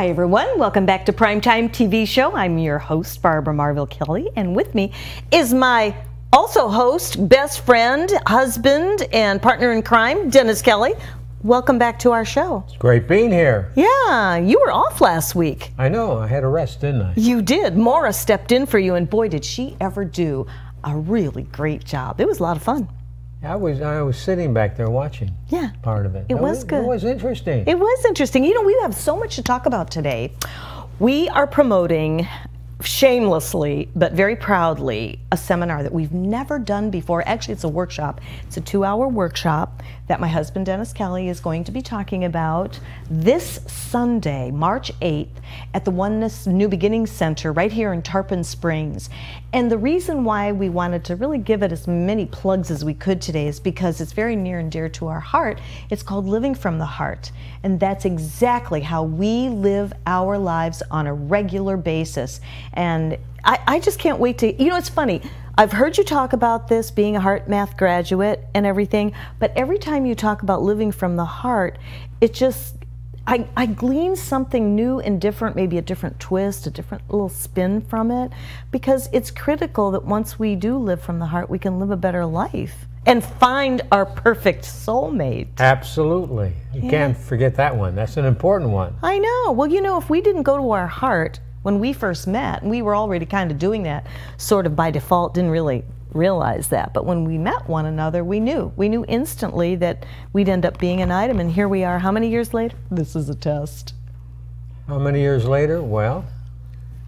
Hi everyone, welcome back to Primetime TV Show. I'm your host, Barbara Marville Kelly, and with me is my also host, best friend, husband, and partner in crime, Dennis Kelly. Welcome back to our show. It's great being here. Yeah, you were off last week. I know, I had a rest, didn't I? You did. Maura stepped in for you, and boy, did she ever do a really great job. It was a lot of fun. I was sitting back there watching part of it. It was good. It was interesting. It was interesting. You know, we have so much to talk about today. We are promoting, shamelessly but very proudly, a seminar that we've never done before. Actually, it's a workshop. It's a 2-hour workshop that my husband, Dennis Kelly, is going to be talking about this Sunday, March 8th, at the Oneness New Beginning Center right here in Tarpon Springs. And the reason why we wanted to really give it as many plugs as we could today is because it's very near and dear to our heart. It's called Living from the Heart. And that's exactly how we live our lives on a regular basis. And I just can't wait to, you know, it's funny. I've heard you talk about this, being a heart math graduate and everything, but every time you talk about living from the heart, it just, I glean something new and different, maybe a different twist, a different little spin from it, because it's critical that once we do live from the heart, we can live a better life and find our perfect soulmate. Absolutely. You can't forget that one. That's an important one. I know. Well, you know, if we didn't go to our heart when we first met, and we were already kind of doing that sort of by default, didn't really realize that, but when we met one another, we knew instantly that we'd end up being an item, and here we are. How many years later? This is a test. How many years later? Well,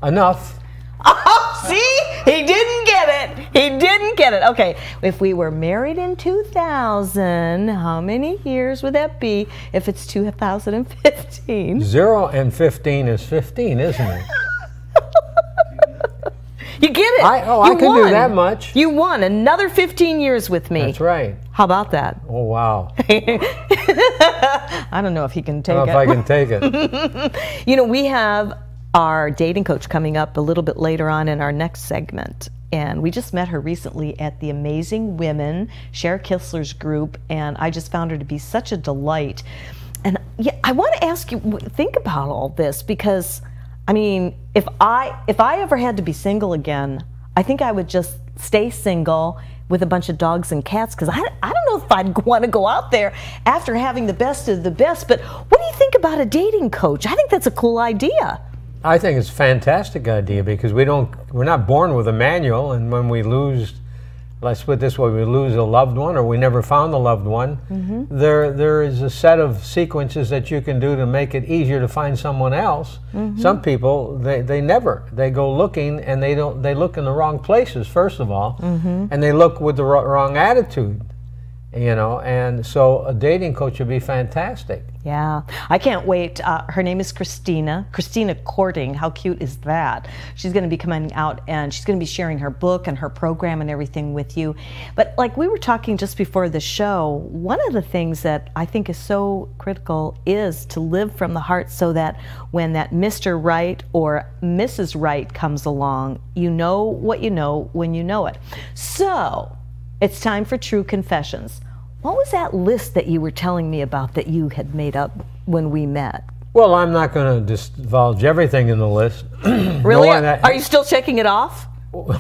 enough. Oh, see? He didn't get it. He didn't get it. Okay, if we were married in 2000, how many years would that be if it's 2015? 0 and 15 is 15, isn't it? You get it. I can do that much. You won another 15 years with me. That's right. How about that? Oh, wow. I don't know if he can take it. I don't know if I can take it. You know, we have our dating coach coming up a little bit later on in our next segment. And we just met her recently at the Amazing Women, Sharon Kistler's group, and I just found her to be such a delight. And yeah, I want to ask you, think about all this, because I mean, if I ever had to be single again, I think I would just stay single with a bunch of dogs and cats, because I don't know if I'd want to go out there after having the best of the best. But what do you think about a dating coach? I think that's a cool idea. I think it's a fantastic idea, because we're not born with a manual, and when we lose, let's put it this way, we lose a loved one or we never found a loved one, there is a set of sequences that you can do to make it easier to find someone else. Some people, they go looking, and they look in the wrong places, first of all, and they look with the wrong attitude, you know, and so a dating coach would be fantastic. Yeah, I can't wait. Her name is Christina Courting. How cute is that? She's going to be coming out, and she's going to be sharing her book and her program and everything with you. But like we were talking just before the show, one of the things that I think is so critical is to live from the heart, so that when that Mr. Right or Mrs. Right comes along, you know what you know when you know it. So it's time for True Confessions. What was that list that you were telling me about that you had made up when we met? Well, I'm not going to divulge everything in the list. Really? Are you still checking it off?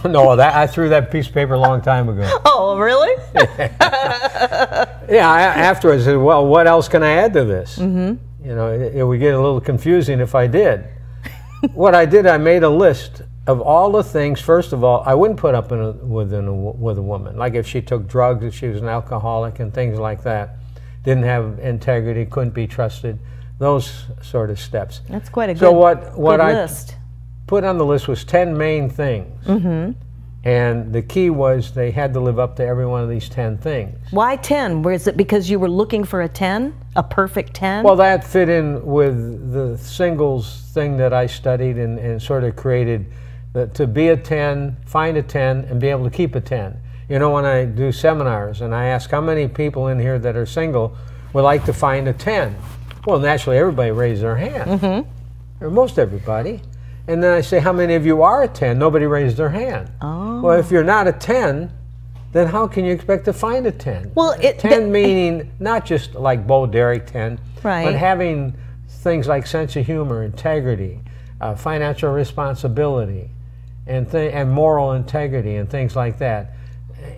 No, I threw that piece of paper a long time ago. Oh, really? Yeah, afterwards I said, well, what else can I add to this? You know, it would get a little confusing if I did. What I did, I made a list of all the things. First of all, I wouldn't put up with a woman. Like if she took drugs, if she was an alcoholic and things like that, didn't have integrity, couldn't be trusted, those sort of steps. That's quite a good list. I put on the list was 10 main things. And the key was they had to live up to every one of these 10 things. Why 10? Was it because you were looking for a 10? A perfect 10? Well, that fit in with the singles thing that I studied and sort of created. To be a 10, find a 10, and be able to keep a 10. You know, when I do seminars and I ask how many people in here that are single would like to find a 10, well, naturally everybody raised their hand, or most everybody. And then I say, how many of you are a 10? Nobody raised their hand. Oh. Well, if you're not a 10, then how can you expect to find a 10? Well, 10 meaning not just like Bo Derek 10, right, but having things like sense of humor, integrity, financial responsibility, and moral integrity and things like that.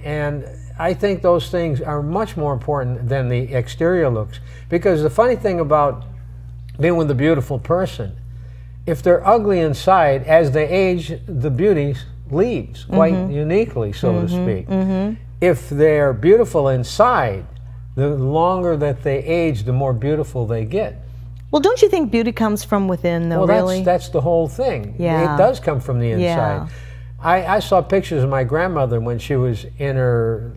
And I think those things are much more important than the exterior looks. Because the funny thing about being with a beautiful person, if they're ugly inside, as they age, the beauty leaves quite uniquely, so to speak. If they're beautiful inside, the longer that they age, the more beautiful they get. Well, don't you think beauty comes from within, though, well, really? That's the whole thing. Yeah. It does come from the inside. Yeah. I saw pictures of my grandmother when she was in her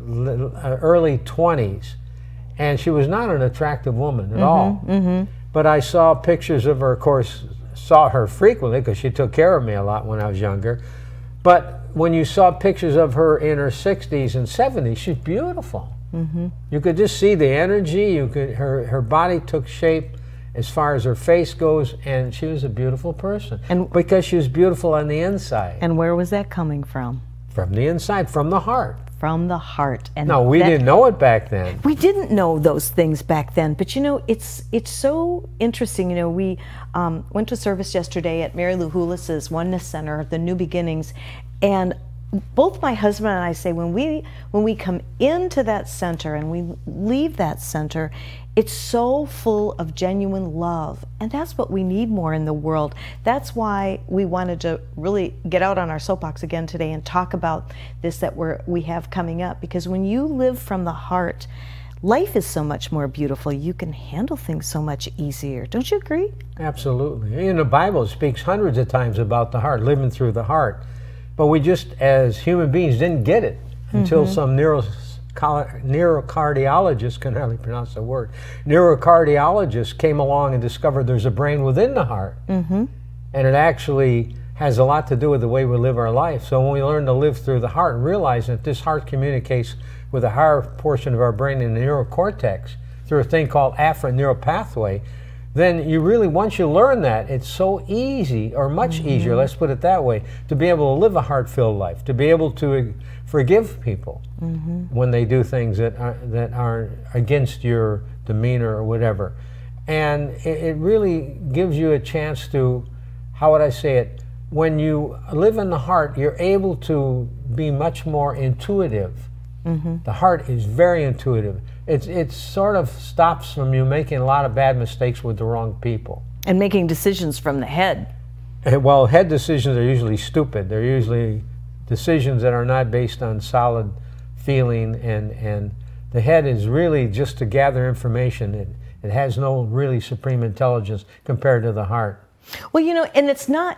early 20s, and she was not an attractive woman at all. But I saw pictures of her, of course, saw her frequently because she took care of me a lot when I was younger. But when you saw pictures of her in her 60s and 70s, she's beautiful. You could just see the energy. Her body took shape as far as her face goes, and she was a beautiful person. And because she was beautiful on the inside. And where was that coming from? From the inside, from the heart. From the heart. And no, we didn't know it back then. We didn't know those things back then. But you know, it's so interesting. You know, we went to service yesterday at Mary Lou Houlis's Oneness Center, the New Beginnings, and both my husband and I say when we come into that center and we leave that center, it's so full of genuine love, and that's what we need more in the world. That's why we wanted to really get out on our soapbox again today and talk about this that we have coming up, because when you live from the heart, life is so much more beautiful. You can handle things so much easier. Don't you agree? Absolutely. In the Bible, it speaks hundreds of times about the heart, living through the heart. But we just, as human beings, didn't get it until some neurocardiologist, can hardly pronounce the word, neurocardiologist came along and discovered there's a brain within the heart. And it actually has a lot to do with the way we live our life. So when we learn to live through the heart and realize that this heart communicates with the higher portion of our brain in the neurocortex through a thing called afferent neural pathway, then you really, once you learn that, it's so easy, or much easier, let's put it that way, to be able to live a heart-filled life, to be able to forgive people when they do things that are against your demeanor or whatever. And it really gives you a chance to, how would I say it, when you live in the heart, you're able to be much more intuitive. The heart is very intuitive. It sort of stops from you making a lot of bad mistakes with the wrong people. And making decisions from the head. Well, head decisions are usually stupid. They're usually decisions that are not based on solid feeling, and the head is really just to gather information. It has no really supreme intelligence compared to the heart. Well, you know, and it's not,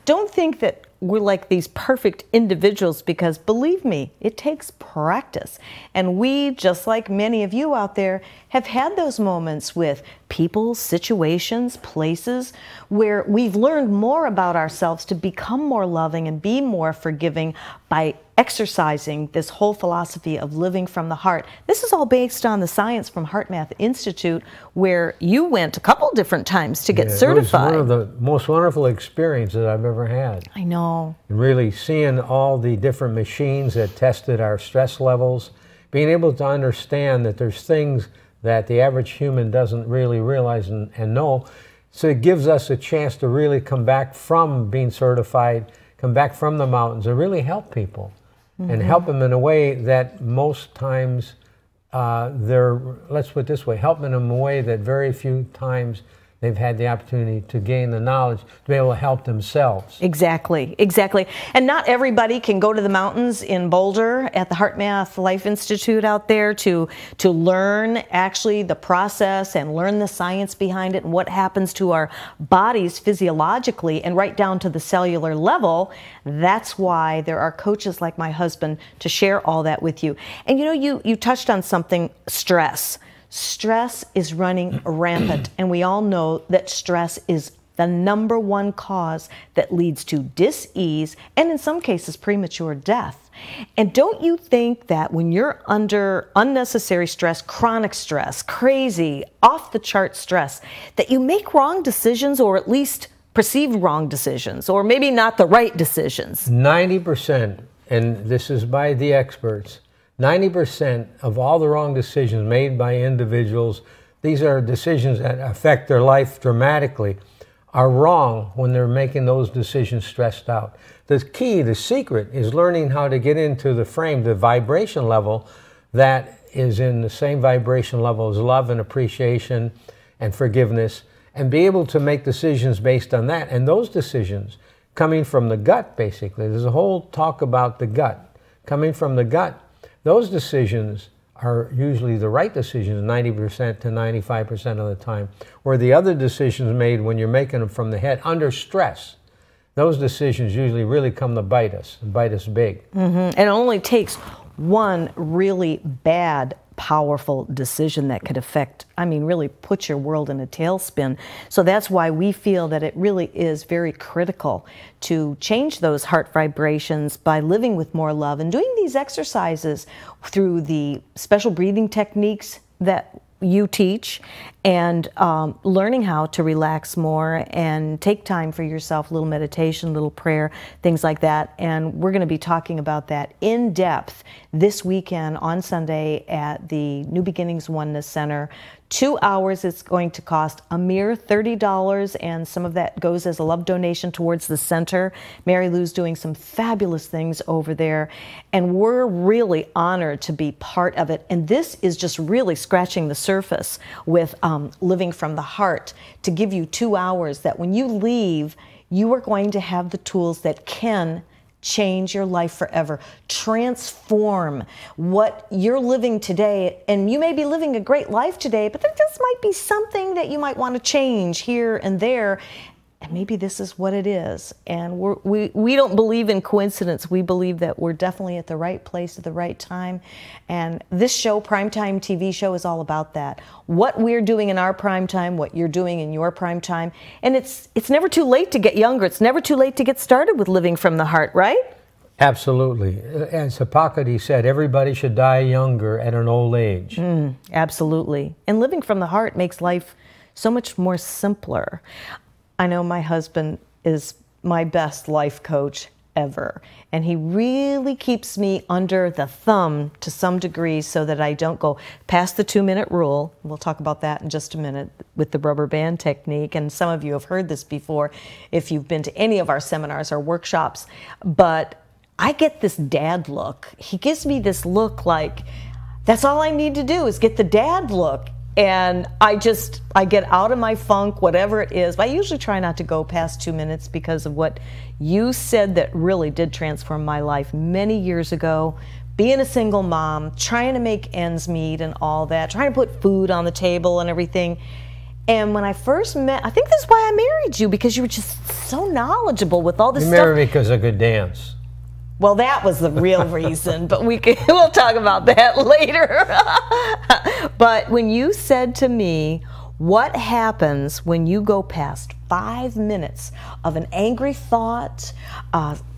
don't think that we're like these perfect individuals, because believe me, it takes practice. And we, just like many of you out there, have had those moments with people, situations, places where we've learned more about ourselves to become more loving and be more forgiving by exercising this whole philosophy of living from the heart. This is all based on the science from Heart Math Institute, where you went a couple different times to get certified. It was one of the most wonderful experiences that I've ever had. I know. Really seeing all the different machines that tested our stress levels, being able to understand that there's things that the average human doesn't really realize and know. So it gives us a chance to really come back from being certified, come back from the mountains, and really help people. And help them in a way that most times let's put it this way, help them in a way that very few times they've had the opportunity to gain the knowledge to be able to help themselves. Exactly, exactly. And not everybody can go to the mountains in Boulder at the Heart Math Life Institute out there to learn actually the process and learn the science behind it and what happens to our bodies physiologically and right down to the cellular level. That's why there are coaches like my husband to share all that with you. And you know, you touched on something, stress. Stress is running rampant, and we all know that stress is the #1 cause that leads to dis-ease and in some cases premature death. And don't you think that when you're under unnecessary stress, chronic stress, crazy, off-the-chart stress, that you make wrong decisions, or at least perceived wrong decisions, or maybe not the right decisions? 90%, and this is by the experts, 90% of all the wrong decisions made by individuals these are decisions that affect their life dramatically, are wrong when they're making those decisions stressed out. The key, the secret, is learning how to get into the frame, the vibration level that is in the same vibration level as love and appreciation and forgiveness, and be able to make decisions based on that. And those decisions coming from the gut, basically. There's a whole talk about the gut. Coming from the gut, those decisions are usually the right decisions 90% to 95% of the time, where the other decisions made when you're making them from the head under stress, those decisions usually really come to bite us, and bite us big. And it only takes one really bad, powerful decision that could affect, I mean, really put your world in a tailspin. So that's why we feel that it really is very critical to change those heart vibrations by living with more love and doing these exercises through the special breathing techniques that you teach, and learning how to relax more and take time for yourself, a little meditation, a little prayer, things like that. And we're going to be talking about that in depth this weekend on Sunday at the New Beginnings Oneness Center. 2 hours. It's going to cost a mere $30, and some of that goes as a love donation towards the center. Mary Lou's doing some fabulous things over there, and we're really honored to be part of it. And this is just really scratching the surface with Living from the Heart, to give you 2 hours that when you leave, you are going to have the tools that can change your life forever, transform what you're living today. And you may be living a great life today, but there just might be something that you might want to change here and there. And maybe this is what it is. And we don't believe in coincidence. We believe that we're definitely at the right place at the right time. And this show, Primetime TV show, is all about that. What we're doing in our prime time, what you're doing in your prime time. And it's never too late to get younger. It's never too late to get started with Living from the Heart, right? Absolutely. As Hippocrates said, everybody should die younger at an old age. Absolutely. And Living from the Heart makes life so much more simpler. I know my husband is my best life coach ever, and he really keeps me under the thumb to some degree so that I don't go past the 2-minute rule. We'll talk about that in just a minute with the rubber band technique, and some of you have heard this before if you've been to any of our seminars or workshops. But I get this dad look. He gives me this look like, that's all I need to do is get the dad look. And I get out of my funk, whatever it is. But I usually try not to go past 2 minutes because of what you said that really did transform my life many years ago. Being a single mom, trying to make ends meet and all that, trying to put food on the table and everything. And when I first met, I think that's why I married you, because you were just so knowledgeable with all this stuff. You married me because I could dance. Well, that was the real reason, but we'll talk about that later. But when you said to me, what happens when you go past 5 minutes of an angry thought,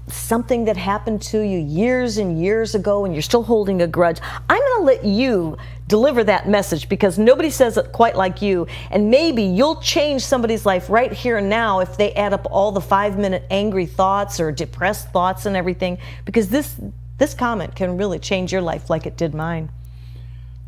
something that happened to you years and years ago and you're still holding a grudge, I'm going to let you deliver that message, because nobody says it quite like you. And maybe you'll change somebody's life right here and now if they add up all the 5-minute angry thoughts or depressed thoughts and everything, because this comment can really change your life like it did mine.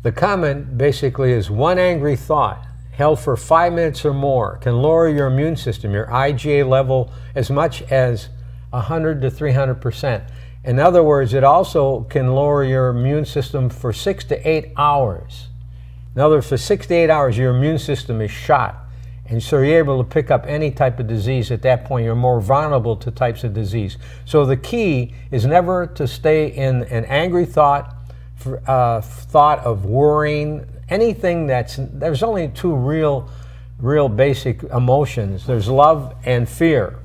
The comment basically is one angry thought held for 5 minutes or more can lower your immune system, your IgA level, as much as 100 to 300%. In other words, it also can lower your immune system for 6 to 8 hours. In other words, for 6 to 8 hours, your immune system is shot. And so you're able to pick up any type of disease at that point. You're more vulnerable to types of disease. So the key is never to stay in an angry thought, thought of worrying, anything there's only two real basic emotions. There's love and fear.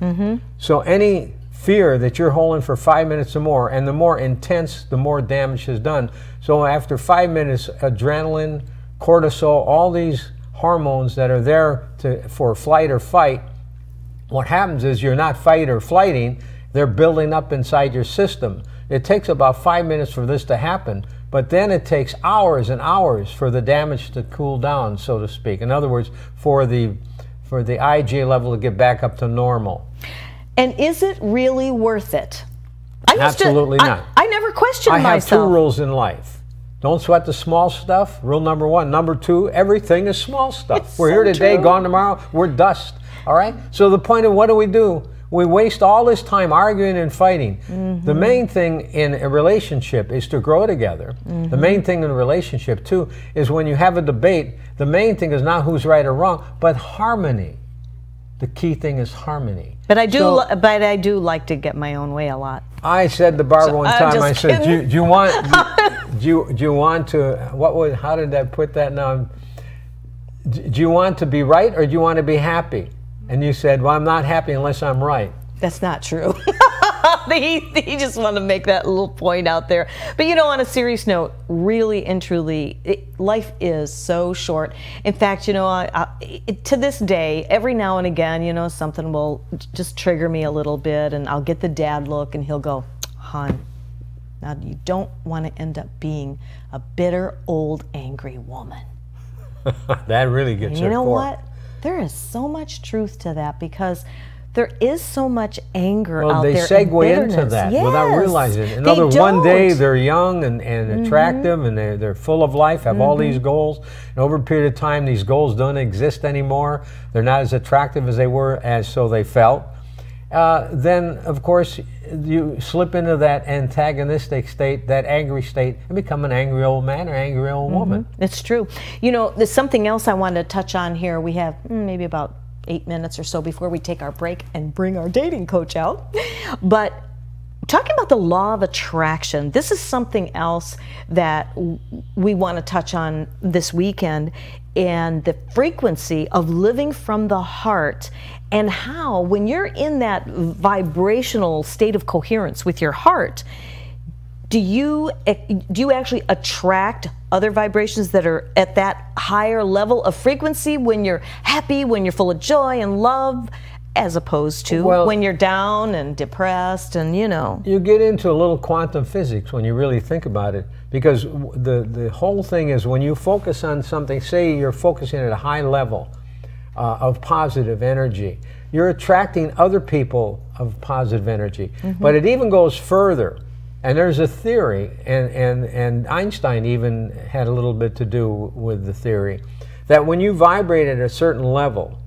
So any fear that you're holding for 5 minutes or more, and the more intense, the more damage is done. So after 5 minutes, adrenaline, cortisol, all these hormones that are there for flight or fight, what happens is you're not fight or flighting, they're building up inside your system. It takes about 5 minutes for this to happen, but then it takes hours and hours for the damage to cool down, so to speak. In other words, for the IgA level to get back up to normal. And is it really worth it? Absolutely not. I never questioned myself. I have two rules in life. Don't sweat the small stuff, rule number 1. Number 2, everything is small stuff. We're so here today, true. gone tomorrow, we're dust. All right? So the point of what do? We waste all this time arguing and fighting. The main thing in a relationship is to grow together. The main thing in a relationship, too, is when you have a debate, the main thing is not who's right or wrong, but harmony. The key thing is harmony. But I do like to get my own way a lot. I said to Barbara one time, I said, kidding. do you want to, how did I put that now? Do you want to be right or do you want to be happy? And you said, well, I'm not happy unless I'm right. That's not true. He just wanted to make that little point out there. But you know, on a serious note, really and truly, life is so short. In fact, you know, to this day, every now and again, you know, something will just trigger me a little bit, and I'll get the dad look, and he'll go, hon, now you don't want to end up being a bitter, old, angry woman. That really gets her. You know what? There is so much truth to that, because there is so much anger out there. Well, they segue into that without realizing it. Another one day they're young and attractive and they're full of life, have all these goals. And over a period of time, these goals don't exist anymore. They're not as attractive as they were, as so they felt. Then, of course, you slip into that antagonistic state, that angry state, and become an angry old man or angry old woman. It's true. You know, there's something else I wanted to touch on here. We have maybe about 8 minutes or so before we take our break and bring our dating coach out. But talking about the law of attraction, this is something else that we want to touch on this weekend, and the frequency of living from the heart, and how when you're in that vibrational state of coherence with your heart, do you actually attract other vibrations that are at that higher level of frequency when you're happy, when you're full of joy and love, as opposed to when you're down and depressed and, you know? You get into a little quantum physics when you really think about it, because the whole thing is when you focus on something, say you're focusing at a high level of positive energy, you're attracting other people of positive energy. But it even goes further. And there's a theory, and Einstein even had a little bit to do with the theory, that when you vibrate at a certain level,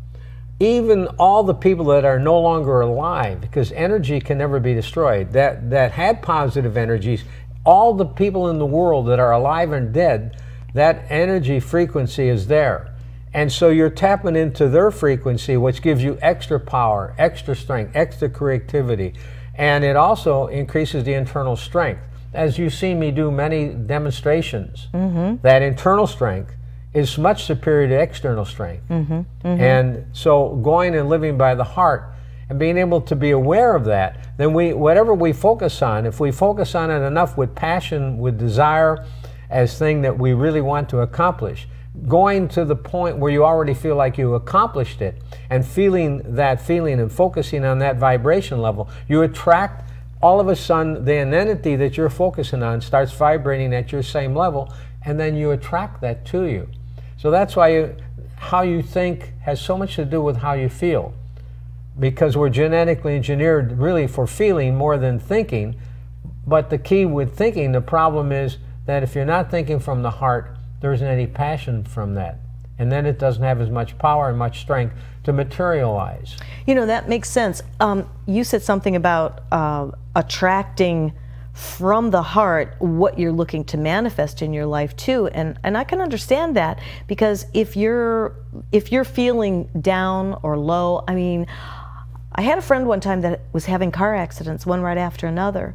even all the people that are no longer alive, because energy can never be destroyed, that had positive energies, all the people in the world that are alive and dead, that energy frequency is there. And so you're tapping into their frequency, which gives you extra power, extra strength, extra creativity. And it also increases the internal strength. As you've seen me do many demonstrations, that internal strength is much superior to external strength. And so going and living by the heart and being able to be aware of that, then whatever we focus on, if we focus on it enough with passion, with desire, as thing that we really want to accomplish, going to the point where you already feel like you accomplished it, and feeling that feeling and focusing on that vibration level, you attract, all of a sudden the entity that you're focusing on starts vibrating at your same level, and then you attract that to you. So that's why how you think has so much to do with how you feel, because we're genetically engineered really for feeling more than thinking. But the key with thinking, the problem is that if you're not thinking from the heart, there isn't any passion from that. And then it doesn't have as much power and much strength to materialize. You know, that makes sense. You said something about attracting from the heart what you're looking to manifest in your life too. And I can understand that, because if you're feeling down or low, I mean, I had a friend one time that was having car accidents, one right after another.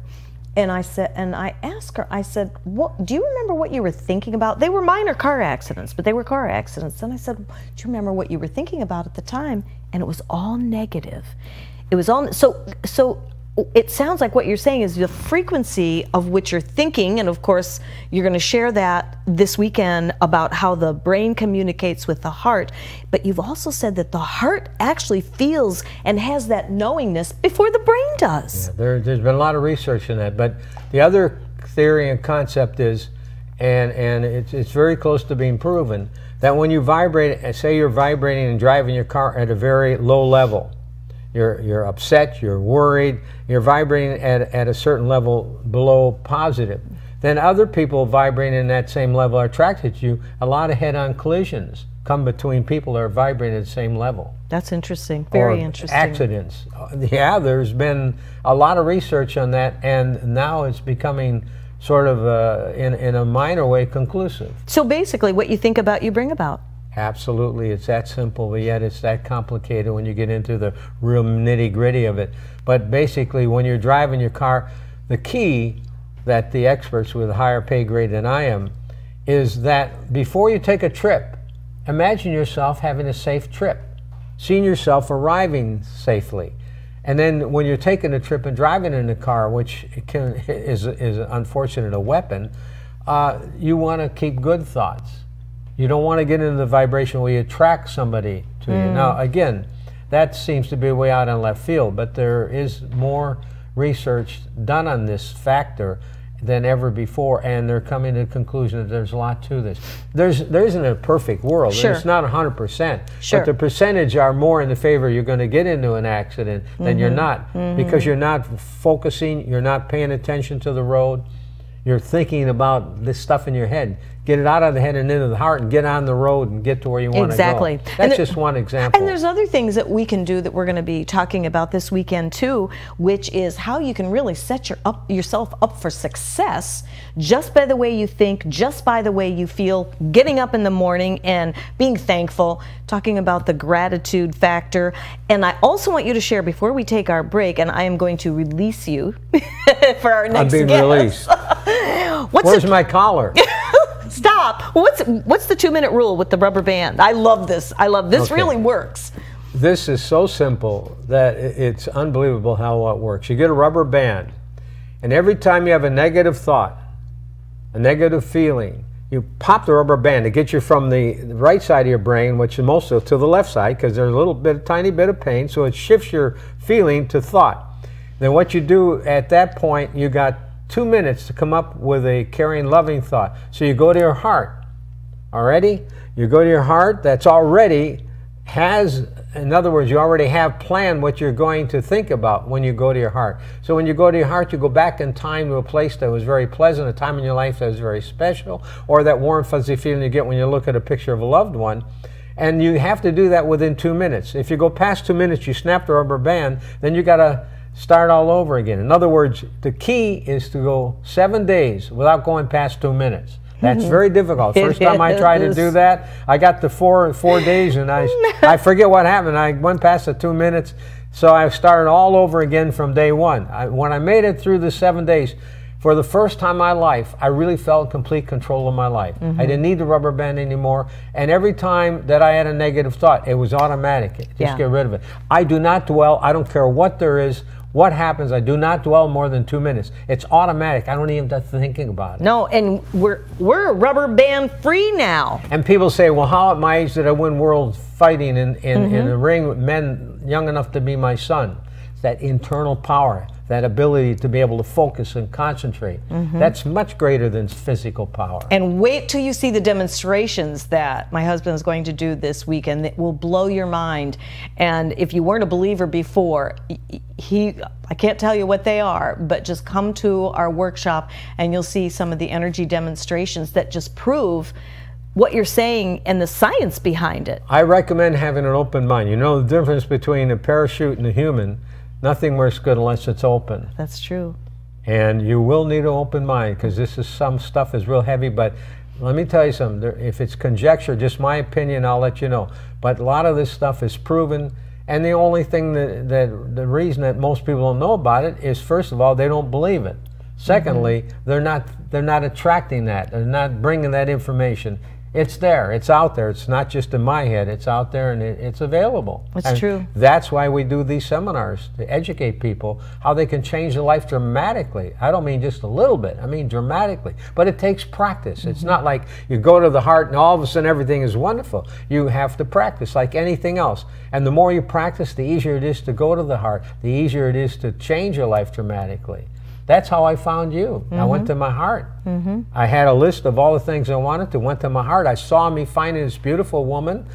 And I asked her, I said, do you remember what you were thinking about? They were minor car accidents, but they were car accidents. And I said, do you remember what you were thinking about at the time? And it was all negative. It was all, so it sounds like what you're saying is the frequency of which you're thinking, and of course you're going to share that this weekend about how the brain communicates with the heart, but you've also said that the heart actually feels and has that knowingness before the brain does. Yeah, there's been a lot of research in that, but the other theory and concept is, and it's very close to being proven, that when you vibrate, say you're vibrating and driving your car at a very low level, you're upset, you're worried, you're vibrating at a certain level below positive, then other people vibrating in that same level are attracted to you. A lot of head-on collisions come between people that are vibrating at the same level. That's interesting. Very interesting. Accidents. Yeah, there's been a lot of research on that, and now it's becoming sort of, in a minor way, conclusive. So basically, what you think about, you bring about. Absolutely. It's that simple, but yet it's that complicated when you get into the real nitty-gritty of it. But basically, when you're driving your car, the key that the experts with a higher pay grade than I am is that before you take a trip, imagine yourself having a safe trip, seeing yourself arriving safely. And then when you're taking a trip and driving in the car, which is unfortunately a weapon, you want to keep good thoughts. You don't want to get into the vibration where you attract somebody to you. Now, again, that seems to be way out in left field, but there is more research done on this factor than ever before, and they're coming to the conclusion that there's a lot to this. There isn't a perfect world. Sure. It's not 100%, sure. But the percentage are more in the favor you're going to get into an accident than you're not, because you're not focusing, you're not paying attention to the road, you're thinking about this stuff in your head. Get it out of the head and into the heart and get on the road and get to where you want to go. Exactly. That's just one example. And there's other things that we can do that we're going to be talking about this weekend too, which is how you can really set yourself up for success just by the way you think, just by the way you feel, getting up in the morning and being thankful, talking about the gratitude factor. And I also want you to share before we take our break, and I am going to release you for our next guest. I'm being released. Where's my collar? Stop. What's the 2-minute rule with the rubber band? I love this. This Okay. really works. This is so simple that it's unbelievable how it works. You get a rubber band, and every time you have a negative thought, a negative feeling, you pop the rubber band to get you from the right side of your brain, which is mostly to the left side, because there's a tiny bit of pain, so it shifts your feeling to thought. Then what you do at that point, you got 2 minutes to come up with a caring, loving thought. So you go to your heart. Already? You go to your heart, that's already in other words, you already have planned what you're going to think about when you go to your heart. So when you go to your heart, you go back in time to a place that was very pleasant, a time in your life that was very special, or that warm, fuzzy feeling you get when you look at a picture of a loved one. And you have to do that within 2 minutes. If you go past 2 minutes, you snap the rubber band, then you got to start all over again. In other words, the key is to go 7 days without going past 2 minutes. That's very difficult. First time I tried to do that, I got to four days and I forget what happened. I went past the 2 minutes, so I started all over again from day one. When I made it through the 7 days, for the first time in my life, I really felt complete control of my life. I didn't need the rubber band anymore, and every time that I had a negative thought, it was automatic. Just get rid of it. I do not dwell. I don't care what there is. What happens, I do not dwell more than 2 minutes. It's automatic. I don't even have to thinking about it. No, and we're rubber band free now. And people say, well, how at my age did I win world fighting in the ring with men young enough to be my son? It's that internal power, that ability to be able to focus and concentrate. That's much greater than physical power. And wait till you see the demonstrations that my husband is going to do this weekend that will blow your mind. And if you weren't a believer before, I can't tell you what they are, but just come to our workshop and you'll see some of the energy demonstrations that just prove what you're saying and the science behind it. I recommend having an open mind. You know the difference between a parachute and a human. Nothing works good unless it's open. That's true. And you will need an open mind, because some stuff is real heavy, but let me tell you something. If it's conjecture, just my opinion, I'll let you know. But a lot of this stuff is proven, and the only thing the reason that most people don't know about it is, first of all, they don't believe it. Secondly, they're not attracting that. They're not bringing that information. It's there. It's out there. It's not just in my head. It's out there, and it's available. That's true. That's why we do these seminars, to educate people how they can change their life dramatically. I don't mean just a little bit. I mean dramatically. But it takes practice. It's not like you go to the heart and all of a sudden everything is wonderful. You have to practice like anything else. And the more you practice, the easier it is to go to the heart. The easier it is to change your life dramatically. That's how I found you. I went to my heart. I had a list of all the things I wanted to, went to my heart. I saw me finding this beautiful woman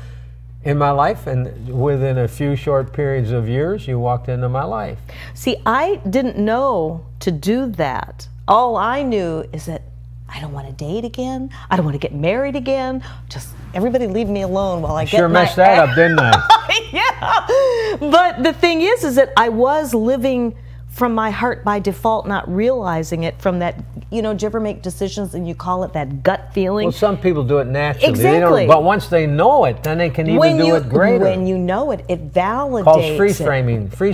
in my life, and within a few short periods of years, you walked into my life. See, I didn't know to do that. All I knew is that I don't want to date again. I don't want to get married again. Just everybody leave me alone while I get sure messed that up, didn't I? Yeah. But the thing is that I was living from my heart by default, not realizing it from that, you know, do you ever make decisions and you call it that gut feeling? Well, some people do it naturally. Exactly. But once they know it, then they can even do it greater. When you know it, it validates Called freeze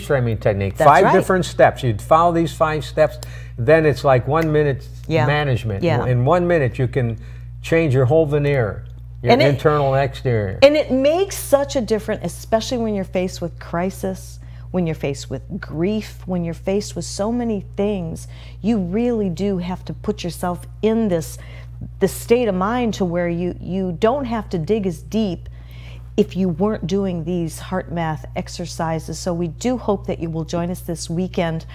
framing technique. That's five right. different steps. You'd follow these 5 steps, then it's like 1 minute management. Yeah. In 1 minute, you can change your whole veneer, your internal and exterior. And it makes such a difference, especially when you're faced with crisis, when you're faced with grief, when you're faced with so many things. You really do have to put yourself in this state of mind to where you don't have to dig as deep if you weren't doing these heart math exercises. So we do hope that you will join us this weekend.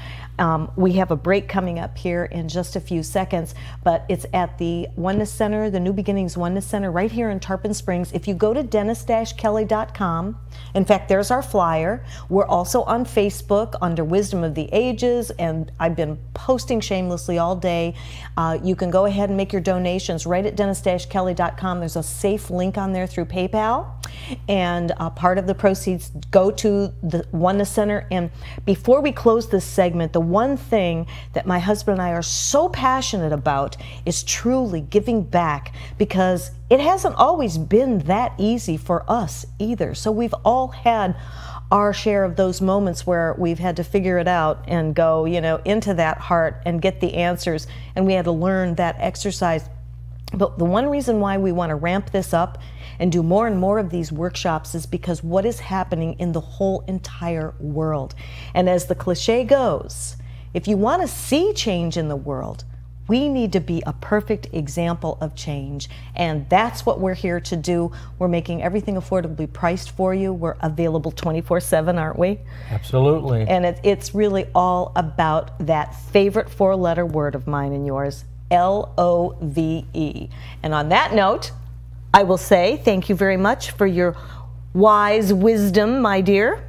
We have a break coming up here in just a few seconds, but it's at the Oneness Center, the New Beginnings Oneness Center, right here in Tarpon Springs. If you go to dennis-kelly.com, in fact, there's our flyer. We're also on Facebook under Wisdom of the Ages, and I've been posting shamelessly all day. You can go ahead and make your donations right at dennis-kelly.com. There's a safe link on there through PayPal, and part of the proceeds go to the Oneness Center. And before we close this segment, the one thing that my husband and I are so passionate about is truly giving back, because it hasn't always been that easy for us either. So we've all had our share of those moments where we've had to figure it out and go, you know, into that heart and get the answers, and we had to learn that exercise. But the one reason why we want to ramp this up and do more and more of these workshops is because what is happening in the whole entire world. And as the cliche goes, if you want to see change in the world, we need to be a perfect example of change. And that's what we're here to do. We're making everything affordably priced for you. We're available 24/7, aren't we? Absolutely. And it's really all about that favorite 4-letter word of mine and yours, LOVE. And on that note, I will say thank you very much for your wise wisdom, my dear.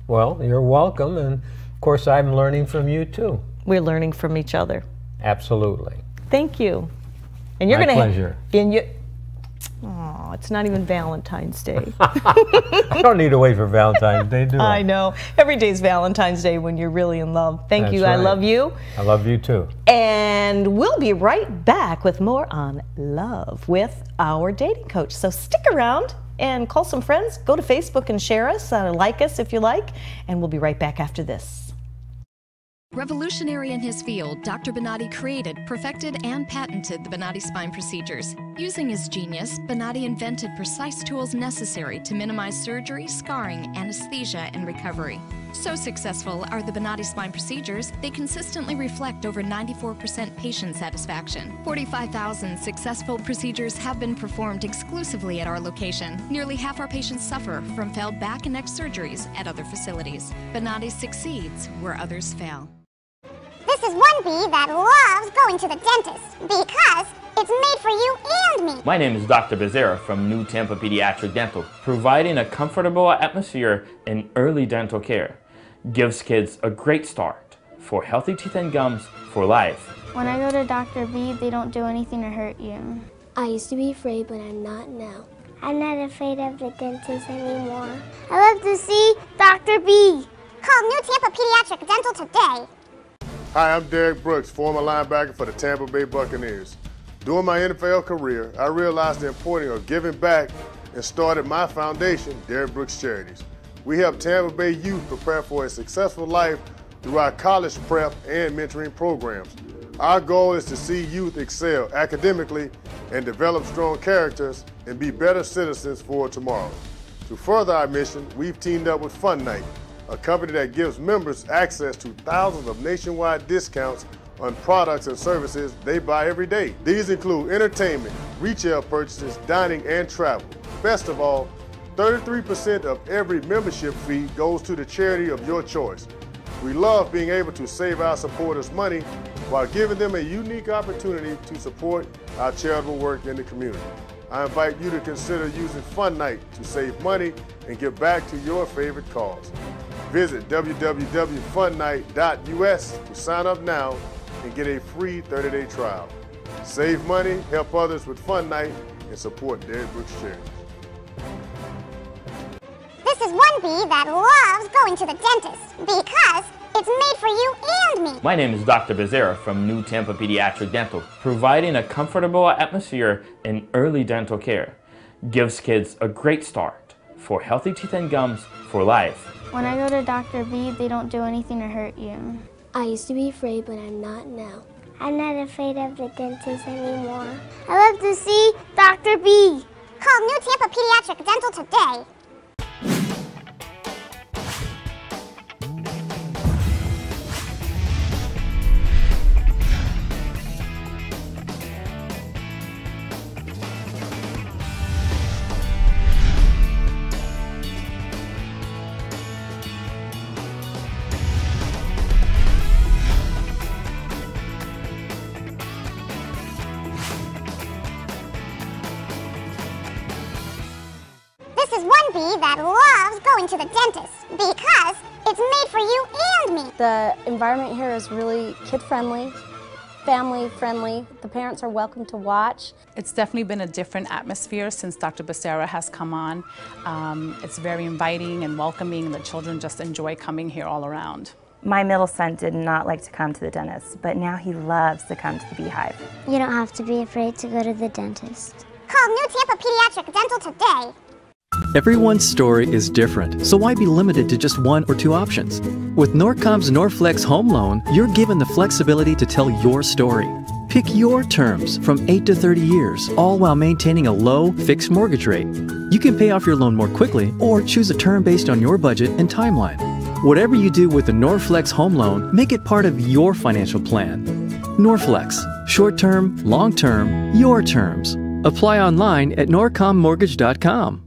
Well, you're welcome, and of course I'm learning from you too. We're learning from each other. Absolutely. Thank you. And you're My going to pleasure. Oh, it's not even Valentine's Day. I don't need to wait for Valentine's Day, do I? I know. Every day's Valentine's Day when you're really in love. Thank you. That's I right. love you. I love you too. And we'll be right back with more on love with our dating coach. So stick around and call some friends. Go to Facebook and share us, like us if you like, and we'll be right back after this. Revolutionary in his field, Dr. Bonatti created, perfected, and patented the Bonatti spine procedures. Using his genius, Bonatti invented precise tools necessary to minimize surgery, scarring, anesthesia, and recovery. So successful are the Bonatti spine procedures, they consistently reflect over 94% patient satisfaction. 45,000 successful procedures have been performed exclusively at our location. Nearly half our patients suffer from failed back and neck surgeries at other facilities. Bonatti succeeds where others fail. This is one bee that loves going to the dentist because it's made for you and me. My name is Dr. Becerra from New Tampa Pediatric Dental, providing a comfortable atmosphere in early dental care. Gives kids a great start for healthy teeth and gums for life. When I go to Dr. B, they don't do anything to hurt you. I used to be afraid, but I'm not now. I'm not afraid of the dentist anymore. I love to see Dr. B. Call New Tampa Pediatric Dental today. Hi, I'm Derek Brooks, former linebacker for the Tampa Bay Buccaneers. During my NFL career, I realized the importance of giving back and started my foundation, Derek Brooks Charities. We help Tampa Bay youth prepare for a successful life through our college prep and mentoring programs. Our goal is to see youth excel academically and develop strong characters and be better citizens for tomorrow. To further our mission, we've teamed up with Fun Night, a company that gives members access to thousands of nationwide discounts on products and services they buy every day. These include entertainment, retail purchases, dining, and travel. Best of all, 33% of every membership fee goes to the charity of your choice. We love being able to save our supporters money while giving them a unique opportunity to support our charitable work in the community. I invite you to consider using Fun Night to save money and give back to your favorite cause. Visit www.funnight.us to sign up now and get a free 30-day trial. Save money, help others with Fun Night, and support Derek Brooks Charities. This is one bee that loves going to the dentist because it's made for you and me. My name is Dr. Becerra from New Tampa Pediatric Dental, providing a comfortable atmosphere in early dental care. Gives kids a great start for healthy teeth and gums for life. When I go to Dr. B, they don't do anything to hurt you. I used to be afraid, but I'm not now. I'm not afraid of the dentist anymore. I love to see Dr. B. Call New Tampa Pediatric Dental today. This is one bee that loves going to the dentist because it's made for you and me. The environment here is really kid-friendly, family-friendly. The parents are welcome to watch. It's definitely been a different atmosphere since Dr. Becerra has come on. It's very inviting and welcoming, and the children just enjoy coming here all around. My middle son did not like to come to the dentist, but now he loves to come to the Beehive. You don't have to be afraid to go to the dentist. Call New Tampa Pediatric Dental today. Everyone's story is different, so why be limited to just one or two options? With Norcom's Norflex Home Loan, you're given the flexibility to tell your story. Pick your terms from 8 to 30 years, all while maintaining a low, fixed mortgage rate. You can pay off your loan more quickly or choose a term based on your budget and timeline. Whatever you do with the Norflex Home Loan, make it part of your financial plan. Norflex. Short-term, long-term, your terms. Apply online at norcommortgage.com.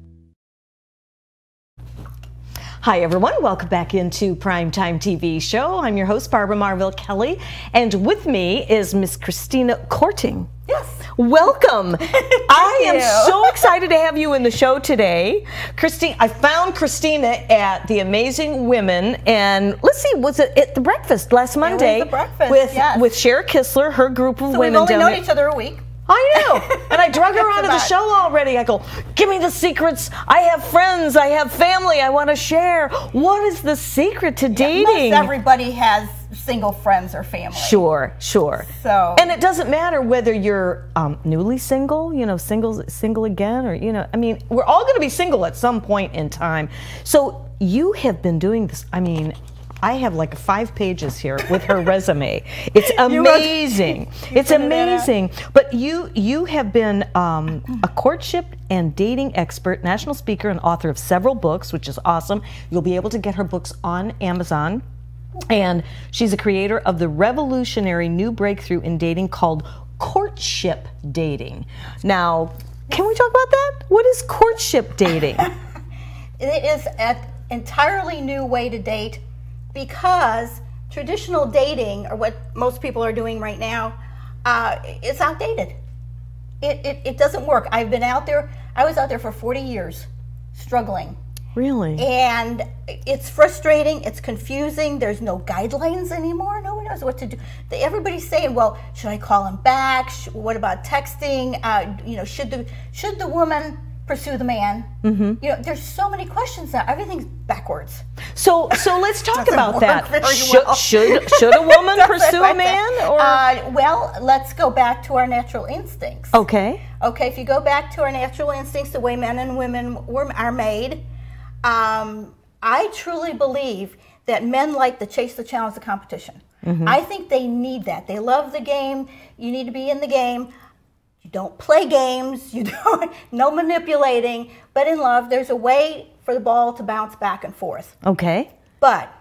Hi everyone, welcome back into Primetime TV Show. I'm your host, Barbara Marville Kelly, and with me is Miss Christina Courting. Yes. Welcome. I am so excited to have you in the show today. Christine, I found Christina at the Amazing Women, and let's see, was it at the breakfast last Monday? It was the breakfast, with Sharon Kistler, her group of so women. We've only down known there. each other a week. I know, and I drug her onto the show already. I go, give me the secrets. I have friends, I have family, I want to share. What is the secret to dating? Most everybody has single friends or family. Sure. So, and it doesn't matter whether you're newly single, you know, single again, or I mean, we're all going to be single at some point in time. So you have been doing this. I mean, I have like 5 pages here with her resume. It's amazing. It's amazing. But you have been a courtship and dating expert, national speaker, and author of several books, which is awesome. You'll be able to get her books on Amazon. And she's a creator of the revolutionary new breakthrough in dating called courtship dating. Now, can we talk about that? What is courtship dating? It is an entirely new way to date, because traditional dating, or what most people are doing right now, it's outdated. It doesn't work. I've been out there. I was out there for 40 years, struggling. Really? And it's frustrating. It's confusing. There's no guidelines anymore. No one knows what to do. Everybody's saying, "Well, should I call him back? What about texting? Should the woman pursue the man?" Mm-hmm. There's so many questions now. Everything's backwards. So let's talk about that. Well. Should a woman pursue a man? Or well, let's go back to our natural instincts. Okay. If you go back to our natural instincts, the way men and women are made, I truly believe that men like the chase, the challenge, the competition. Mm-hmm. I think they need that. They love the game. You need to be in the game. You don't play games. You don't, no manipulating. But in love, there's a way for the ball to bounce back and forth. Okay. But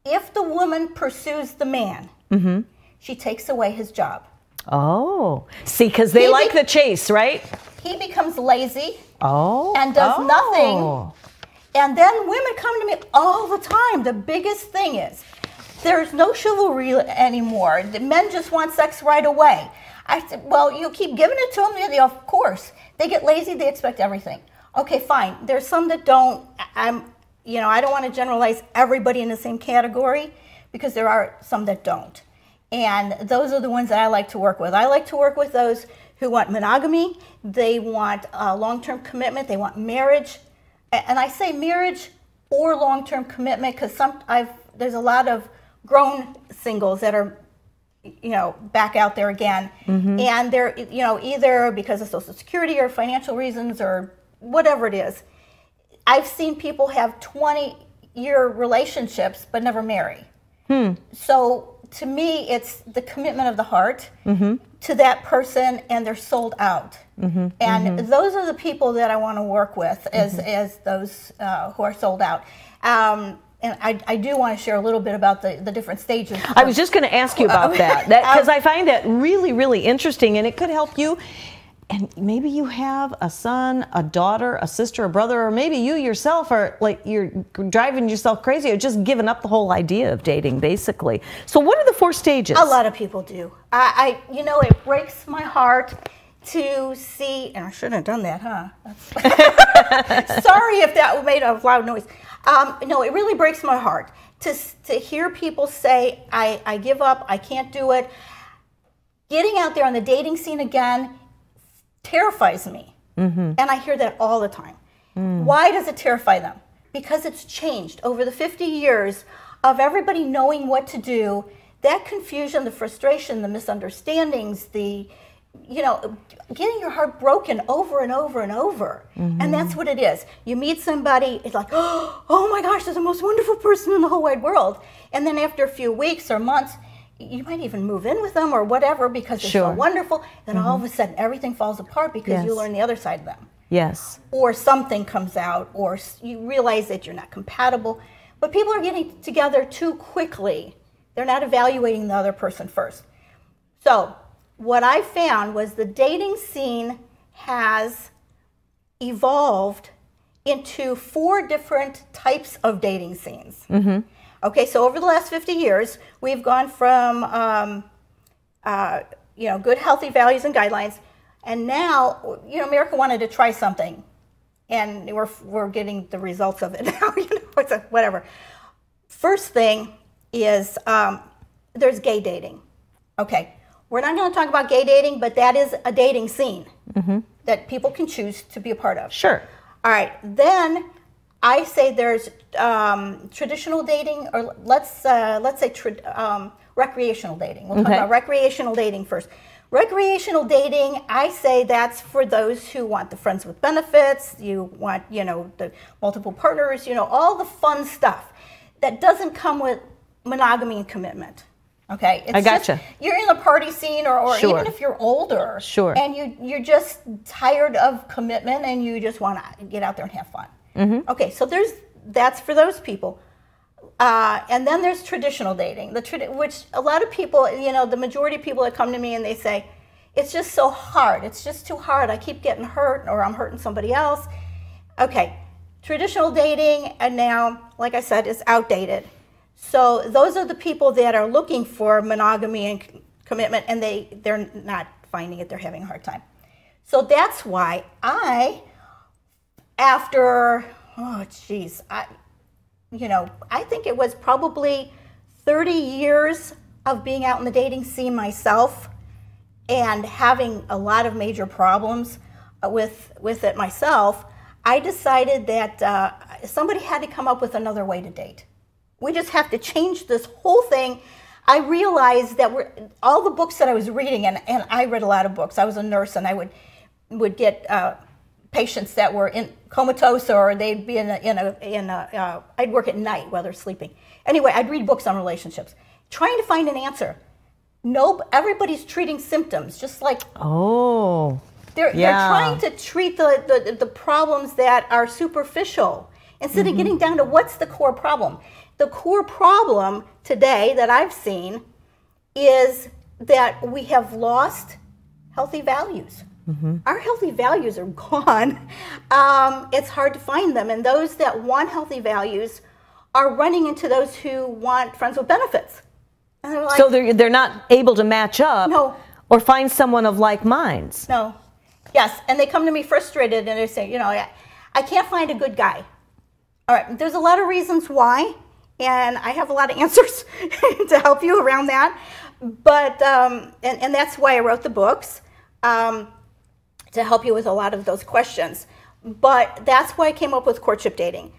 if the woman pursues the man, mm-hmm. she takes away his job. Oh, see, because they like the chase, right? He becomes lazy. Oh. And does nothing. And then women come to me all the time. The biggest thing is there's no chivalry anymore. The men just want sex right away. I said, well, you keep giving it to them. Yeah, of course. They get lazy. They expect everything. Okay, fine. There's some that don't. I don't want to generalize everybody in the same category, because there are some that don't. And those are the ones that I like to work with. I like to work with those who want monogamy, they want long-term commitment, they want marriage. And I say marriage or long-term commitment because there's a lot of grown singles that are, back out there again. And they're, either because of Social Security or financial reasons or whatever it is. I've seen people have 20-year relationships but never marry. So to me, it's the commitment of the heart to that person, and they're sold out. And those are the people that I want to work with, as those who are sold out. And I do want to share a little bit about the different stages. I was just going to ask you about that, because I find that really, really interesting, and it could help you. And maybe you have a son, a daughter, a sister, a brother, or maybe you yourself are like, you're driving yourself crazy or just giving up the whole idea of dating, basically. So what are the 4 stages? A lot of people do. It breaks my heart to see, and I shouldn't have done that, huh? Sorry if that made a loud noise. No, it really breaks my heart to hear people say, I give up, I can't do it. Getting out there on the dating scene again terrifies me. And I hear that all the time. Why does it terrify them? Because it's changed. Over the 50 years of everybody knowing what to do, that confusion, the frustration, the misunderstandings, getting your heart broken over and over and over. And that's what it is. You meet somebody, it's like, oh my gosh, they're the most wonderful person in the whole wide world. And then after a few weeks or months, you might even move in with them or whatever because they're so wonderful. Then all of a sudden everything falls apart because you learn the other side of them. Yes. Or something comes out, or you realize that you're not compatible. But people are getting together too quickly. They're not evaluating the other person first. So what I found was the dating scene has evolved into 4 different types of dating scenes. Okay, so over the last 50 years, we've gone from good, healthy values and guidelines, and now, America wanted to try something, and we're getting the results of it now. It's whatever. First thing is there's gay dating. Okay, we're not going to talk about gay dating, but that is a dating scene that people can choose to be a part of. Sure. All right, then I say there's traditional dating, or let's say recreational dating. We'll talk about recreational dating first. Recreational dating, I say that's for those who want the friends with benefits, you want, the multiple partners, all the fun stuff that doesn't come with monogamy and commitment. Okay, I gotcha. You're in a party scene, or even if you're older, and you're just tired of commitment and you just want to get out there and have fun. Okay, so that's for those people. And then there's traditional dating, which a lot of people, the majority of people that come to me and they say, it's just so hard. It's just too hard. I keep getting hurt, or I'm hurting somebody else. Okay, traditional dating, and now, like I said, is outdated. So those are the people that are looking for monogamy and commitment, and they're not finding it. They're having a hard time. So that's why after, I think it was probably 30 years of being out in the dating scene myself and having a lot of major problems with it myself, I decided that somebody had to come up with another way to date. We just have to change this whole thing. I realized that all the books that I was reading, and I read a lot of books. I was a nurse, and I would get patients that were comatose, or they'd be I'd work at night while they're sleeping. Anyway, I'd read books on relationships, trying to find an answer. Everybody's treating symptoms, just like they're trying to treat the problems that are superficial instead of getting down to what's the core problem. The core problem today that I've seen is that we have lost healthy values. Our healthy values are gone. It's hard to find them. And those that want healthy values are running into those who want friends with benefits. And they're like, so they're not able to match up or find someone of like minds. No. Yes. And they come to me frustrated and they say, I can't find a good guy. All right. There's a lot of reasons why. And I have a lot of answers to help you around that. But, and that's why I wrote the books, to help you with a lot of those questions. But that's why I came up with courtship dating.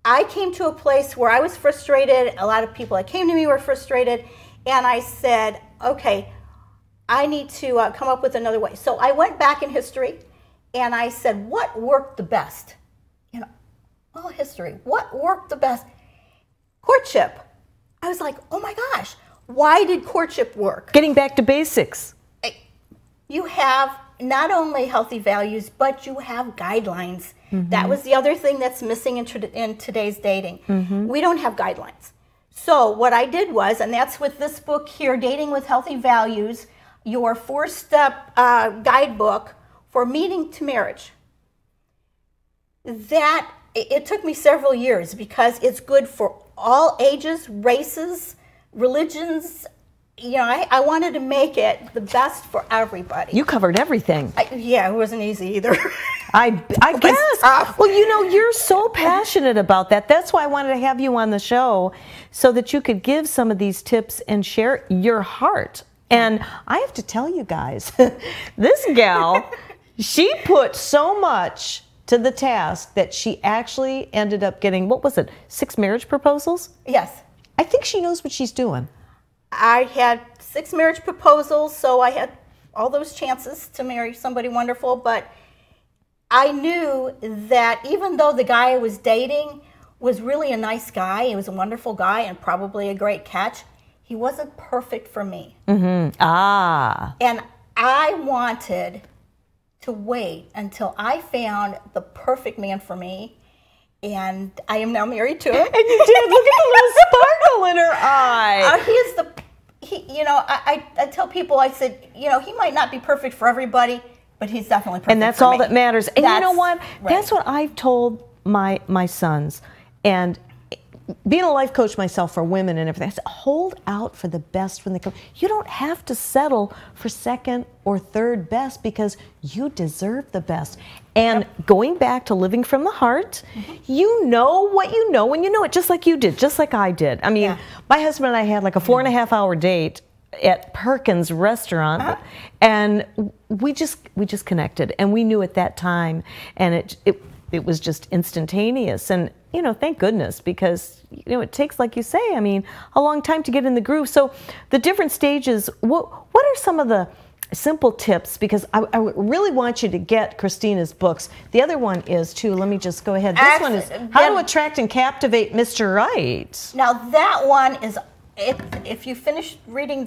I came to a place where I was frustrated. A lot of people that came to me were frustrated. And I said, okay, I need to come up with another way. So I went back in history and I said, what worked the best? You know, all history, what worked the best? Courtship. I was like, oh my gosh, why did courtship work? Getting back to basics. You have not only healthy values, but you have guidelines. That was the other thing that's missing in today's dating. We don't have guidelines. So what I did was, and that's with this book here, Dating with Healthy Values, your 4-step guidebook for meeting to marriage. That, it took me several years because it's good for all ages, races, religions. You know, I wanted to make it the best for everybody. You covered everything. Yeah, it wasn't easy either. I guess. Well, you know, you're so passionate about that. That's why I wanted to have you on the show, so that you could give some of these tips and share your heart. And I have to tell you guys, this gal, she put so much to the task that she actually ended up getting, what was it, 6 marriage proposals? Yes. I think she knows what she's doing. I had 6 marriage proposals, so I had all those chances to marry somebody wonderful, but I knew that even though the guy I was dating was really a nice guy, he was a wonderful guy and probably a great catch, he wasn't perfect for me. And I wanted to wait until I found the perfect man for me, and I am now married to him. And you did. Look at the little sparkle in her eye. He is you know, I tell people, I said, you know, he might not be perfect for everybody, but he's definitely perfect for me. And that's all that matters. And you know what? Right. That's what I've told my sons. And being a life coach myself for women and everything, I said, hold out for the best when they come. You don't have to settle for second or third best, because you deserve the best. And going back to living from the heart, you know what you know when you know it, just like you did, just like I did. I mean, my husband and I had like a 4.5-hour date at Perkins restaurant, and we just connected, and we knew at that time, and it was just instantaneous. And you know, thank goodness, because you know, it takes, like you say, I mean, a long time to get in the groove. So the different stages, what are some of the simple tips? Because I really want you to get Christina's books. The other one is too, let me just go ahead. This one is How to Attract and Captivate Mr. Right. Now that one is, if you finish reading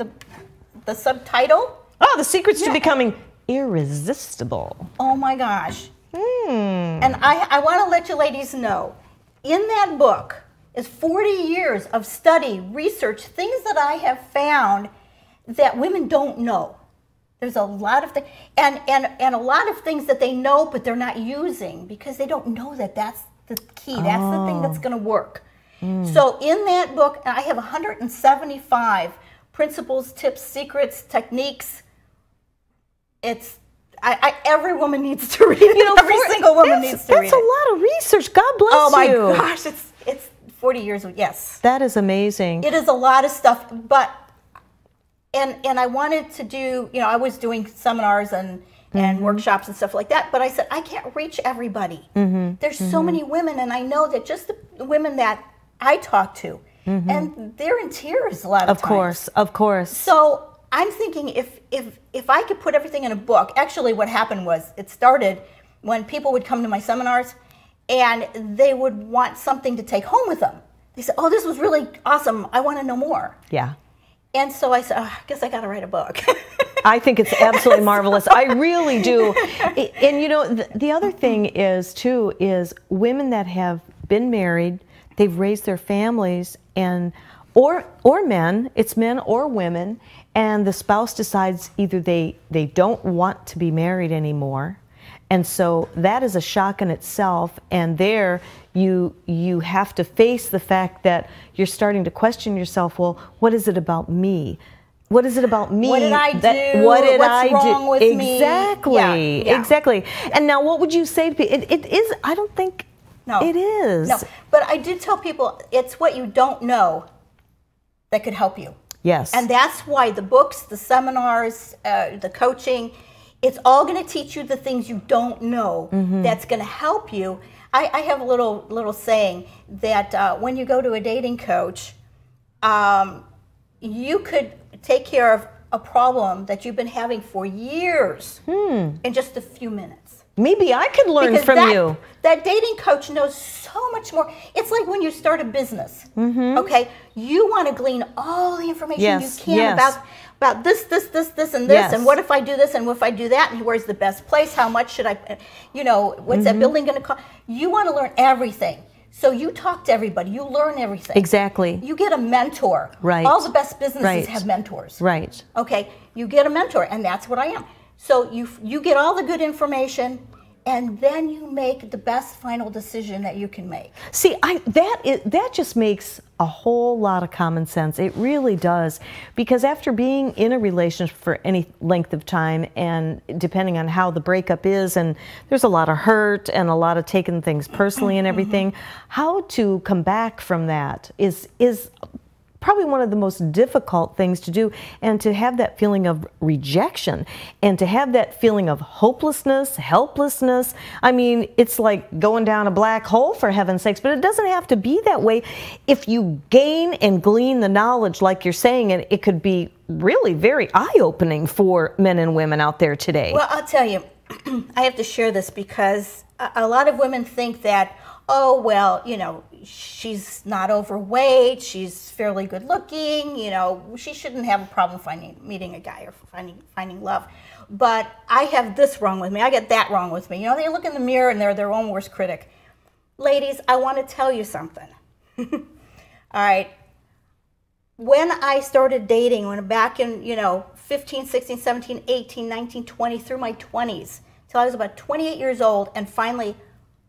the subtitle. Oh, The Secrets to Becoming Irresistible. Oh my gosh. And I want to let you ladies know, in that book is 40 years of study, research, things that I have found that women don't know. There's a lot of things, and a lot of things that they know, but they're not using because they don't know that that's the key. That's the thing that's going to work. So in that book, I have 175 principles, tips, secrets, techniques. Every woman needs to read it. You know, every single woman needs to read it. That's a lot of research. God bless you. Oh my gosh, it's 40 years. Yes. That is amazing. It is a lot of stuff, but and I wanted to do, you know, I was doing seminars and workshops and stuff like that, but I said I can't reach everybody. There's so many women, and I know that just the women that I talk to, and they're in tears a lot of times. Of course. So I'm thinking if I could put everything in a book. Actually, what happened was, it started when people would come to my seminars and they would want something to take home with them. They said, oh, this was really awesome, I want to know more. Yeah. And so I said, oh, I guess I got to write a book. I think it's absolutely marvelous. I really do. And you know, the other thing is too, is women that have been married, they've raised their families, and or men, it's men or women, and the spouse decides either they don't want to be married anymore, and so that is a shock in itself. And there you have to face the fact that you're starting to question yourself. Well, what is it about me? What is it about me? What did I do? What's wrong with me? Exactly. Yeah. Exactly. And now, what would you say to people? It is. I don't think. No. It is. No. But I did tell people, it's what you don't know that could help you. Yes. And that's why the books, the seminars, the coaching, it's all going to teach you the things you don't know. That's going to help you. I have a little saying that when you go to a dating coach, you could take care of a problem that you've been having for years in just a few minutes. Maybe I could learn Because from you. That dating coach knows so much more. It's like when you start a business, okay? You want to glean all the information you can about this, and this, and what if I do this, and what if I do that, and where's the best place, how much should I, what's that building going to cost? You want to learn everything. So you talk to everybody, you learn everything. Exactly. You get a mentor. Right. All the best businesses have mentors. Right. Okay, you get a mentor, and that's what I am. So you get all the good information, and then you make the best final decision that you can make. See, that just makes a whole lot of common sense. It really does. Because after being in a relationship for any length of time, and depending on how the breakup is, and there's a lot of hurt and a lot of taking things personally and everything, how to come back from that is probably one of the most difficult things to do, and to have that feeling of rejection and to have that feeling of hopelessness, helplessness. I mean, it's like going down a black hole, for heaven's sakes, but it doesn't have to be that way. If you gain and glean the knowledge like you're saying, and it could be really very eye-opening for men and women out there today. Well, I'll tell you, I have to share this because a lot of women think that, oh, well, she's not overweight, she's fairly good looking, she shouldn't have a problem meeting a guy or finding love. But I have this wrong with me, I get that wrong with me. They look in the mirror and they're their own worst critic. Ladies, I want to tell you something. All right. When I started dating, when back in, 15, 16, 17, 18, 19, 20, through my 20s, till I was about 28 years old and finally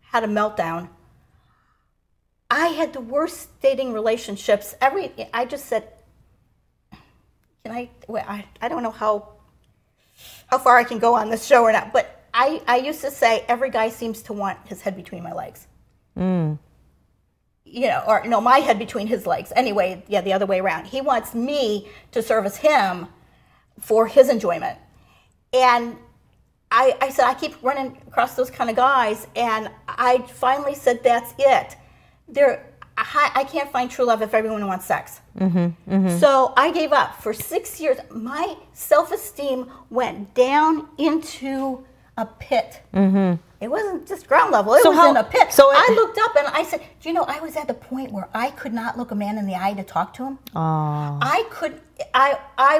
had a meltdown, I had the worst dating relationships. I just said, I don't know how far I can go on this show or not, but I used to say every guy seems to want his head between my legs. Or no, my head between his legs. Anyway, the other way around. He wants me to service him for his enjoyment. And I said, I keep running across those kind of guys, and I finally said, that's it. I can't find true love if everyone wants sex. So I gave up. For 6 years, my self-esteem went down into a pit. It wasn't just ground level, it was in a pit. So I looked up and I said, do you know, I was at the point where I could not look a man in the eye to talk to him. I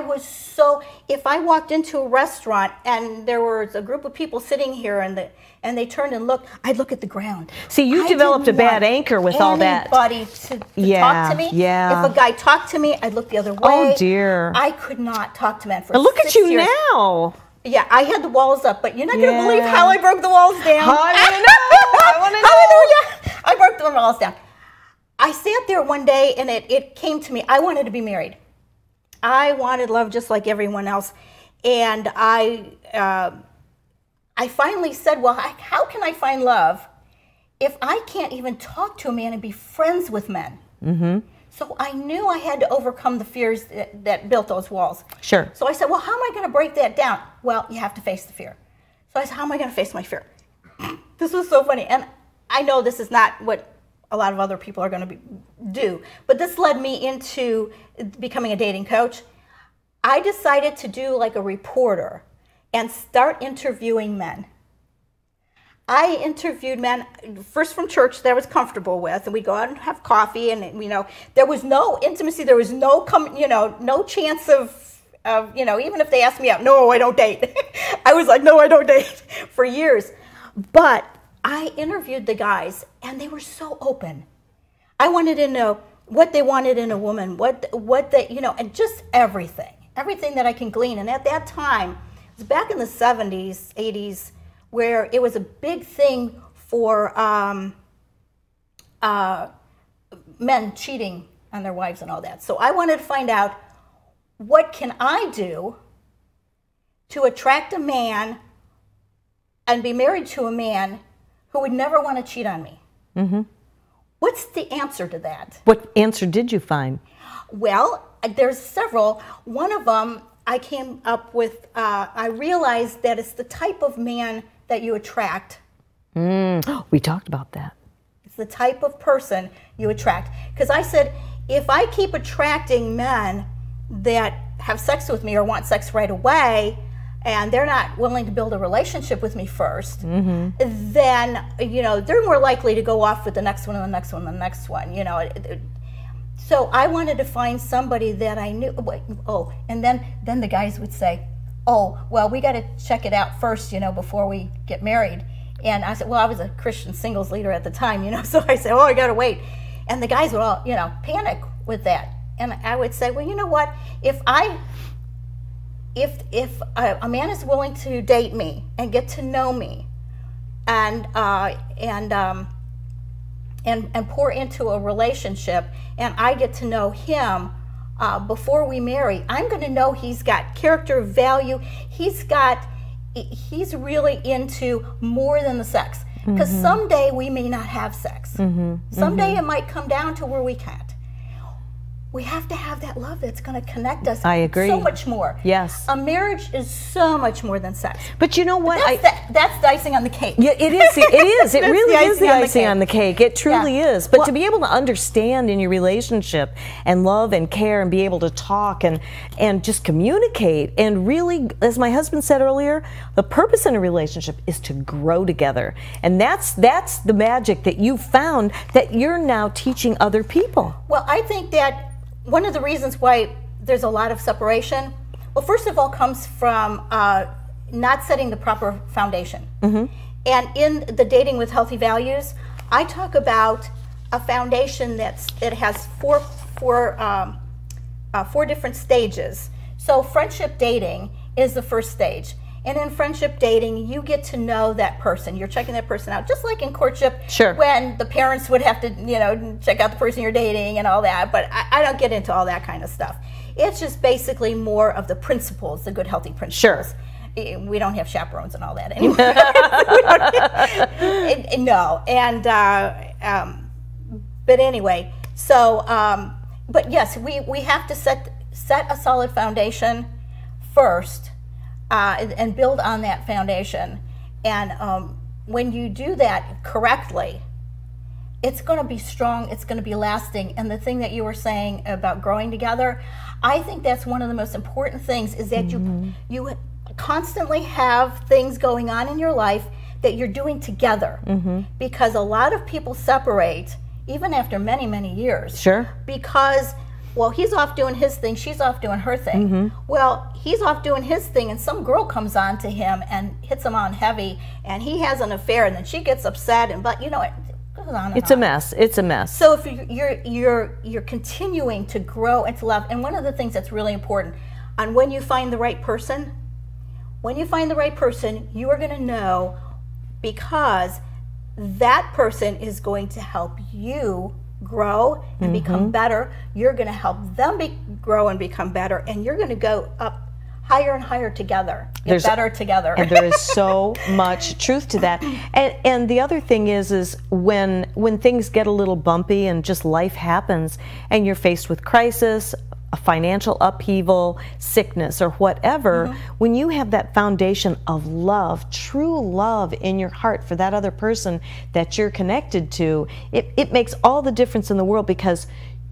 was so, if I walked into a restaurant and there was a group of people sitting here and they turned and looked, I'd look at the ground. See, you developed a bad anchor with all that. Anybody to talk to me. If a guy talked to me, I'd look the other way. Oh dear. I could not talk to men for 6 years. Look at you years. now. Yeah, I had the walls up, but you're not going to believe how I broke the walls down. I want to know. Hallelujah. I broke the walls down. I sat there one day and it came to me. I wanted to be married. I wanted love just like everyone else. And I finally said, well, how can I find love if I can't even talk to a man and be friends with men? So I knew I had to overcome the fears that built those walls. Sure. So I said, well, how am I going to break that down? Well, you have to face the fear. So I said, how am I going to face my fear? This was so funny. And I know this is not what a lot of other people are going to do, but this led me into becoming a dating coach. I decided to do like a reporter and start interviewing men. I interviewed men, first from church that I was comfortable with, and we'd go out and have coffee, and there was no intimacy, there was no no chance of even if they asked me out, no, I don't date. I was like, no, I don't date for years. But I interviewed the guys, and they were so open. I wanted to know what they wanted in a woman, what they, and just everything that I can glean. And at that time, it was back in the 70s, 80s, where it was a big thing for men cheating on their wives and all that. So I wanted to find out, what can I do to attract a man and be married to a man who would never want to cheat on me? What's the answer to that? What answer did you find? Well, there's several. One of them I came up with, I realized that it's the type of man that you attract. We talked about that. It's the type of person you attract. Because I said, if I keep attracting men that have sex with me or want sex right away, and they're not willing to build a relationship with me first, then, you know, they're more likely to go off with the next one and the next one and the next one, you know. So I wanted to find somebody that I knew. And then the guys would say, oh, well, we got to check it out first, you know, before we get married. And I said, well, I was a Christian singles leader at the time, you know, so I said, oh, I got to wait. And the guys would all, you know, panic with that. And I would say, well, you know what, if a man is willing to date me and get to know me and pour into a relationship, and I get to know him before we marry, I'm going to know he's got character, value. He's really into more than the sex. Because someday we may not have sex. Someday it might come down to where we can't. We have to have that love that's going to connect us. I agree. So much more. Yes. A marriage is so much more than sex. But you know what? That's the icing on the cake. Yeah, it is. It is. It really is the icing on the cake. It truly is. But to be able to understand in your relationship and love and care and be able to talk and just communicate and really, as my husband said earlier, the purpose in a relationship is to grow together. And that's the magic that you found that you're now teaching other people. Well, I think that one of the reasons why there's a lot of separation, well, first of all, comes from not setting the proper foundation. And in the Dating with Healthy Values, I talk about a foundation that has four different stages. So friendship dating is the first stage. And in friendship dating, you get to know that person. You're checking that person out, just like in courtship, when the parents would have to, you know, check out the person you're dating and all that. But I don't get into all that kind of stuff. It's just basically more of the principles, the good, healthy principles. We don't have chaperones and all that anymore. No. And but anyway, so but yes, we have to set a solid foundation first. And build on that foundation. And when you do that correctly, it's going to be strong, it's going to be lasting. And the thing that you were saying about growing together, I think that's one of the most important things, is that you constantly have things going on in your life that you're doing together. Because a lot of people separate, even after many, many years. Because, well, he's off doing his thing, she's off doing her thing. Well, he's off doing his thing, and some girl comes on to him and hits him on heavy, and he has an affair, and then she gets upset, and but you know, it goes on and on. It's a mess. It's a mess. So if you're continuing to grow and to love, and one of the things that's really important, on when you find the right person, you are going to know, because that person is going to help you grow and become better. You're going to help them grow and become better, and you're going to go up higher and higher together, get better together. And there is so much truth to that. And the other thing is when things get a little bumpy and just life happens, and you're faced with crisis, a financial upheaval, sickness, or whatever, when you have that foundation of love, true love in your heart for that other person that you're connected to, it makes all the difference in the world, because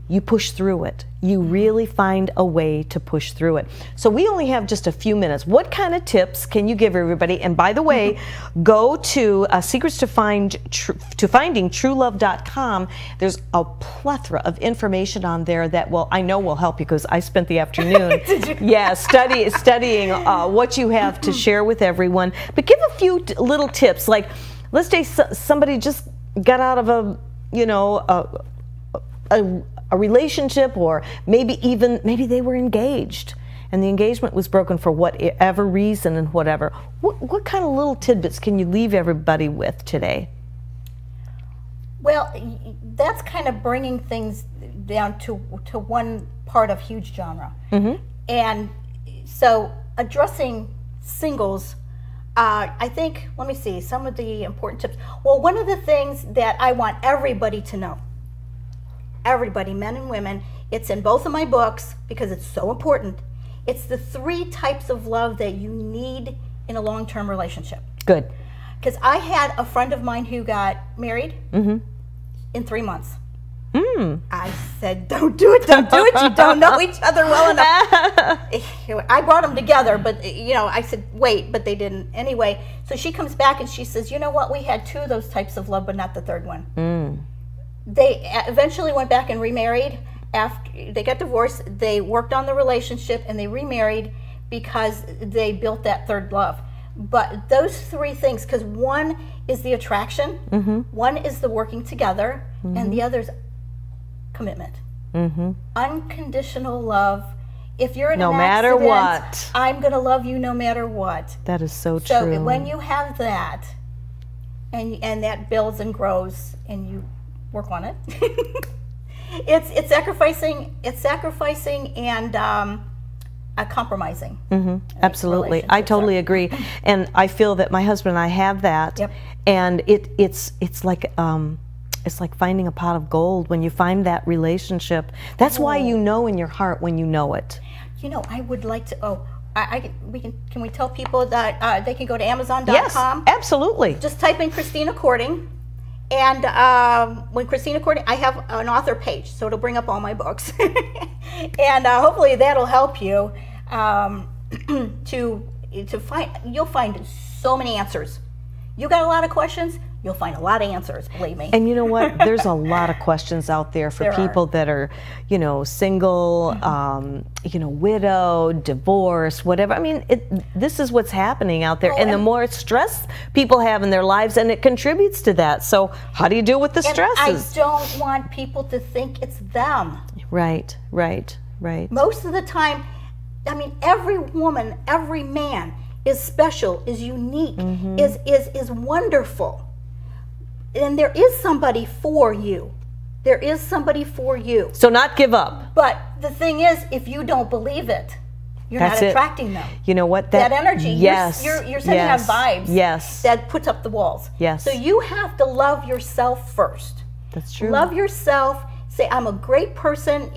you push through it. You really find a way to push through it. So we only have just a few minutes. What kind of tips can you give everybody? And by the way, go to Secrets to Finding TrueLove.com. There's a plethora of information on there that I know will help you, because I spent the afternoon studying what you have to share with everyone. But give a few little tips. Like, let's say somebody just got out of a relationship, or maybe they were engaged and the engagement was broken for whatever reason and whatever. What kind of little tidbits can you leave everybody with today? Well, that's kind of bringing things down to one part of huge genre. And so addressing singles, I think, let me see, some of the important tips. Well, one of the things that I want everybody to know, everybody, men and women, It's in both of my books because it's so important. It's the 3 types of love that you need in a long-term relationship. Good. Because I had a friend of mine who got married in 3 months. I said, don't do it, don't do it. You don't know each other well enough. I brought them together, but I said, wait, but they didn't. Anyway, so she comes back and she says, you know what? We had 2 of those types of love, but not the 3rd one. They eventually went back and remarried. After they got divorced, they worked on the relationship and they remarried because they built that 3rd love. But those 3 things, because one is the attraction, one is the working together, and the other is commitment. Unconditional love. If you're in no an matter accident, what, I'm going to love you no matter what. That is so true. So when you have that, and that builds and grows, and you work on it, it's sacrificing and compromising. Absolutely, I totally agree, and I feel that my husband and I have that, and it's like finding a pot of gold when you find that relationship. That's why you know in your heart when you know it. I would like to. Can we tell people that they can go to Amazon.com? Yes, absolutely. Just type in Christina Courting. And when Christina Courting, I have an author page, so it'll bring up all my books. And hopefully that'll help you to find, you'll find so many answers. You got a lot of questions, you'll find a lot of answers, believe me. And you know what? There's a lot of questions out there for people that are, single, widow, divorced, whatever. I mean, this is what's happening out there. And the more stress people have in their lives, and it contributes to that. So how do you deal with the stresses? I don't want people to think it's them. Right. Most of the time, I mean, every woman, every man is special, is unique, is wonderful. And there is somebody for you. There is somebody for you. So not give up. But the thing is, if you don't believe it, you're not attracting them. You know what? That energy, yes, you're sending out vibes that puts up the walls. Yes. So you have to love yourself first. That's true. Love yourself. Say, I'm a great person,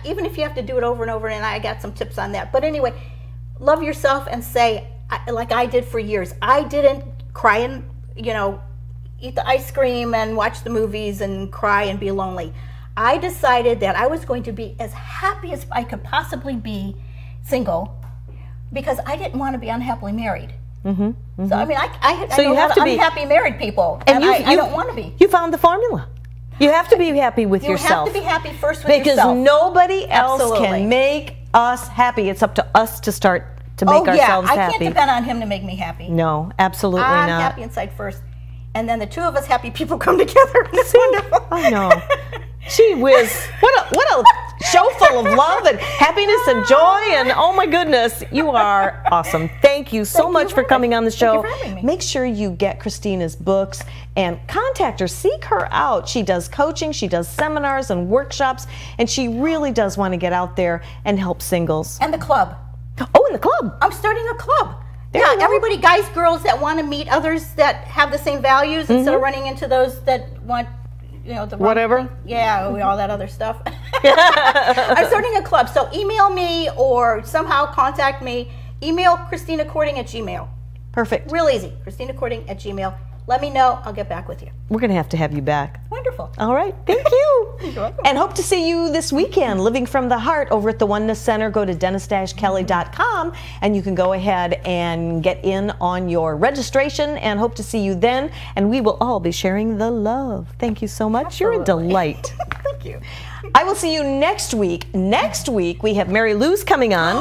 even if you have to do it over and over, and I got some tips on that. But anyway, love yourself and say, like I did for years, I didn't cry and, eat the ice cream and watch the movies and cry and be lonely. I decided that I was going to be as happy as I could possibly be single because I didn't want to be unhappily married. So I mean, I know a lot of unhappy married people, and I don't want to be. You found the formula. You have to be happy with yourself. You have to be happy first with yourself. Because nobody else can make us happy. It's up to us to start to make ourselves happy. I can't depend on him to make me happy. No, absolutely not. I'm happy inside first. And then the 2 of us happy people come together, and it's wonderful. I know. Gee whiz. What a show full of love and happiness and joy, and oh my goodness, you are awesome. Thank you so much for coming on the show. Thank you for having me. Make sure you get Christina's books and contact her, seek her out. She does coaching, she does seminars and workshops, and she really does want to get out there and help singles. And the club. Oh, and the club. I'm starting a club. Everybody, guys, girls that want to meet others that have the same values instead of running into those that want, the whatever. Thing. Yeah, all that other stuff. I'm starting a club, so email me or somehow contact me. Email Christina Courting at Gmail. Perfect. Real easy. Christina Courting at Gmail. Let me know. I'll get back with you. We're going to have you back. Wonderful. All right. Thank you. You're welcome. And hope to see you this weekend, Living from the Heart, over at the Oneness Center. Go to dennis-kelly.com, and you can go ahead and get in on your registration, and hope to see you then. And we will all be sharing the love. Thank you so much. Absolutely. You're a delight. Thank you. I will see you next week. Next week, we have Mary Lou's coming on.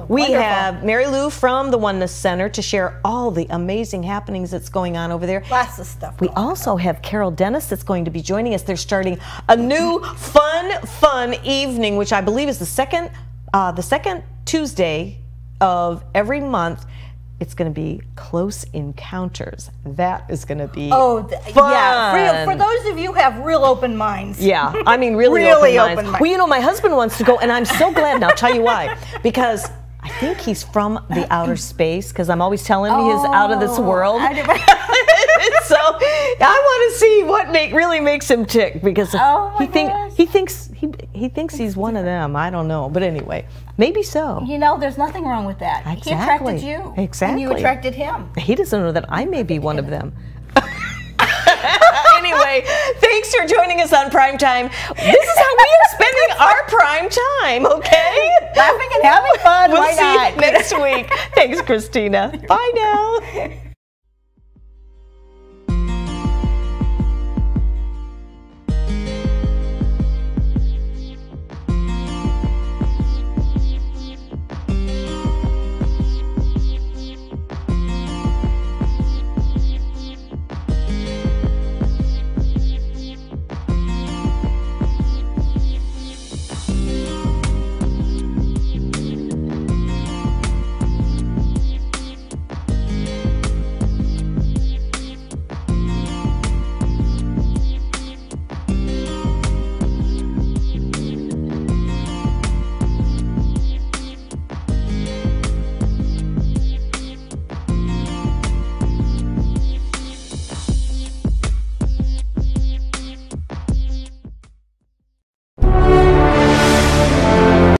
We wonderful. have Mary Lou from the Oneness Center to share all the amazing happenings that's going on over there. Lots of stuff. We also have Carol Dennis that's going to be joining us. They're starting a new fun evening, which I believe is the second Tuesday of every month. It's going to be Close Encounters. That is going to be fun. Yeah. For those of you who have real open minds. Yeah, I mean really, open minds. Well, my husband wants to go, and I'm so glad, and I'll tell you why. Because I think he's from the outer space because I'm always telling him he's out of this world. So I want to see what really makes him tick because he thinks he's one of them. I don't know, but anyway, maybe so. You know, there's nothing wrong with that. Exactly. He attracted you. Exactly. And you attracted him. He doesn't know that I may be one of them. Anyway, thanks for joining us on Prime Time. This is how we are spending our prime time, okay? Laughing and having fun. We'll Why see not? you next week. Thanks, Christina. Bye now.